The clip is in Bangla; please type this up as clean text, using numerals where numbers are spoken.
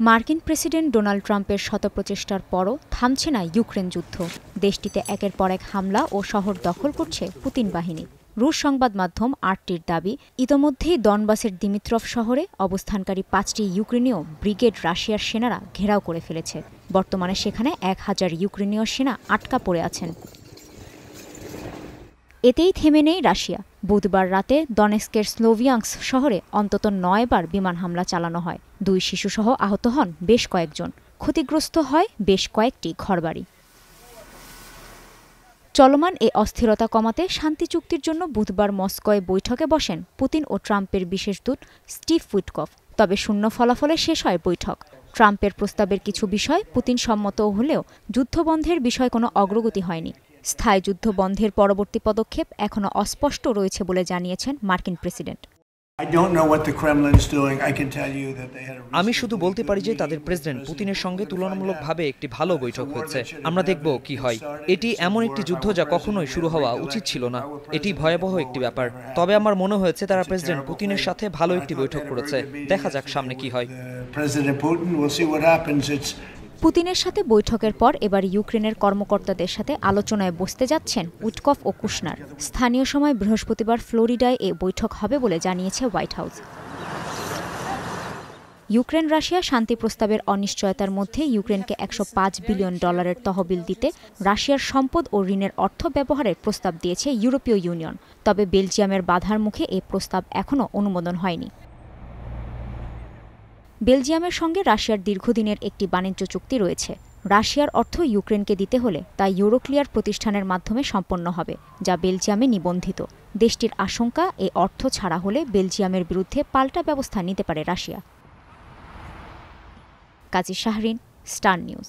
মার্কিন প্রেসিডেন্ট ডোনাল্ড ট্রাম্পের শতপ্রচেষ্টার পরও থামছে না ইউক্রেন যুদ্ধ। দেশটিতে একের পর এক হামলা ও শহর দখল করছে পুতিন বাহিনী। রুশ সংবাদ মাধ্যম আরটির দাবি, ইতোমধ্যেই দনবাসের দিমিত্রভ শহরে অবস্থানকারী 5টি ইউক্রেনীয় ব্রিগেড রাশিয়ার সেনারা ঘেরাও করে ফেলেছে। বর্তমানে সেখানে 1000 ইউক্রেনীয় সেনা আটকা পড়ে আছেন। এতেই থেমে নেই রাশিয়া। বুধবার রাতে দনেস্কের স্লোভিয়াঙ্কস শহরে অন্তত 9 বার বিমান হামলা চালানো হয়। 2 শিশুসহ আহত হন বেশ কয়েকজন। ক্ষতিগ্রস্ত হয় বেশ কয়েকটি ঘরবাড়ি। চলমান এ অস্থিরতা কমাতে শান্তি চুক্তির জন্য বুধবার মস্কোয় বৈঠকে বসেন পুতিন ও ট্রাম্পের বিশেষ দূত স্টিভ উইটকফ। তবে শূন্য ফলাফলে শেষ হয় বৈঠক। ট্রাম্পের প্রস্তাবের কিছু বিষয় পুতিন সম্মত হলেও যুদ্ধবন্ধের বিষয়ে কোনো অগ্রগতি হয়নি। স্থায়ী যুদ্ধ বন্ধের পরবর্তী পদক্ষেপ এখনও অস্পষ্ট রয়েছে বলে জানিয়েছেন মার্কিন প্রেসিডেন্ট। আমি শুধু বলতে পারি যে তাদের প্রেসিডেন্ট পুতিনের সঙ্গে তুলনামূলকভাবে একটি ভালো বৈঠক হয়েছে। আমরা দেখব কি হয়। এটি এমন একটি যুদ্ধ যা কখনোই শুরু হওয়া উচিত ছিল না। এটি ভয়াবহ একটি ব্যাপার। তবে আমার মনে হয়েছে তারা প্রেসিডেন্ট পুতিনের সাথে ভালো একটি বৈঠক করেছে। দেখা যাক সামনে কি হয়। পুতিনের সাথে বৈঠকের পর এবার ইউক্রেনের কর্মকর্তাদের সাথে আলোচনায় বসতে যাচ্ছেন উইটকফ ও কুশনার। স্থানীয় সময় বৃহস্পতিবার ফ্লোরিডায় এ বৈঠক হবে বলে জানিয়েছে হোয়াইট হাউস। ইউক্রেন রাশিয়া শান্তি প্রস্তাবের অনিশ্চয়তার মধ্যে ইউক্রেনকে $105 বিলিয়ন তহবিল দিতে রাশিয়ার সম্পদ ও ঋণের অর্থ ব্যবহারের প্রস্তাব দিয়েছে ইউরোপীয় ইউনিয়ন। তবে বেলজিয়ামের বাধার মুখে এ প্রস্তাব এখনও অনুমোদন হয়নি। বেলজিয়ামের সঙ্গে রাশিয়ার দীর্ঘদিনের একটি বাণিজ্য চুক্তি রয়েছে। রাশিয়ার অর্থ ইউক্রেনকে দিতে হলে তা ইউরোক্লিয়ার প্রতিষ্ঠানের মাধ্যমে সম্পন্ন হবে, যা বেলজিয়ামে নিবন্ধিত। দেশটির আশঙ্কা, এই অর্থ ছাড়া হলে বেলজিয়ামের বিরুদ্ধে পাল্টা ব্যবস্থা নিতে পারে রাশিয়া। কাজী শাহরিন, স্টার নিউজ।